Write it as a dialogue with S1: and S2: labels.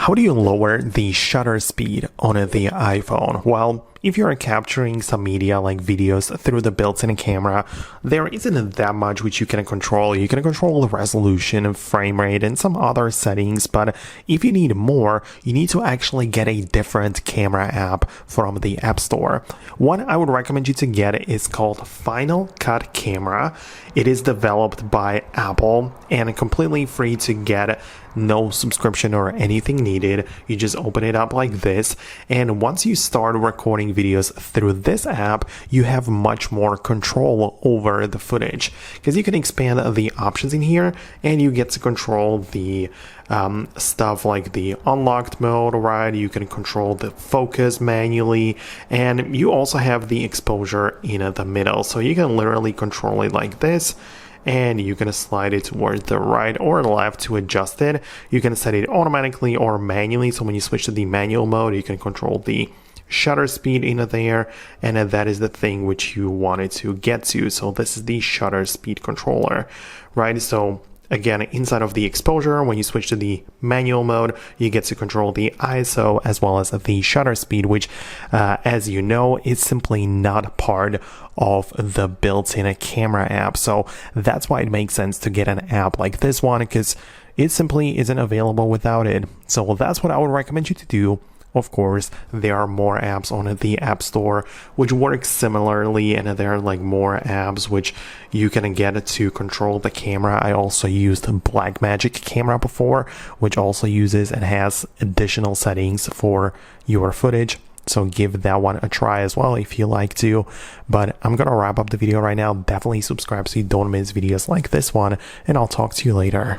S1: How do you lower the shutter speed on the iPhone? Well, if you're capturing some media like videos through the built-in camera, there isn't that much which you can control. You can control the resolution and frame rate and some other settings, but if you need more, you need to actually get a different camera app from the App Store. One I would recommend you to get is called Final Cut Camera. It is developed by Apple and completely free to get. No subscription or anything needed. You just open it up like this, and once you start recording videos through this app, you have much more control over the footage because you can expand the options in here and you get to control the stuff like the unlocked mode, right? You can control the focus manually, and you also have the exposure in the middle, so you can literally control it like this. And you can slide it towards the right or left to adjust it. You can set it automatically or manually. So when you switch to the manual mode, you can control the shutter speed in there, and that is the thing which you wanted to get to. So this is the shutter speed controller, right? So again, inside of the exposure, when you switch to the manual mode, you get to control the ISO as well as the shutter speed, which, as you know, is simply not part of the built-in camera app. So that's why it makes sense to get an app like this one, because it simply isn't available without it. So that's what I would recommend you to do. Of course, there are more apps on the App Store which work similarly, and there are like more apps which you can get to control the camera. I also used Blackmagic Camera before, which also uses and has additional settings for your footage. So give that one a try as well if you like to. But I'm gonna wrap up the video right now. Definitely subscribe so you don't miss videos like this one, and I'll talk to you later.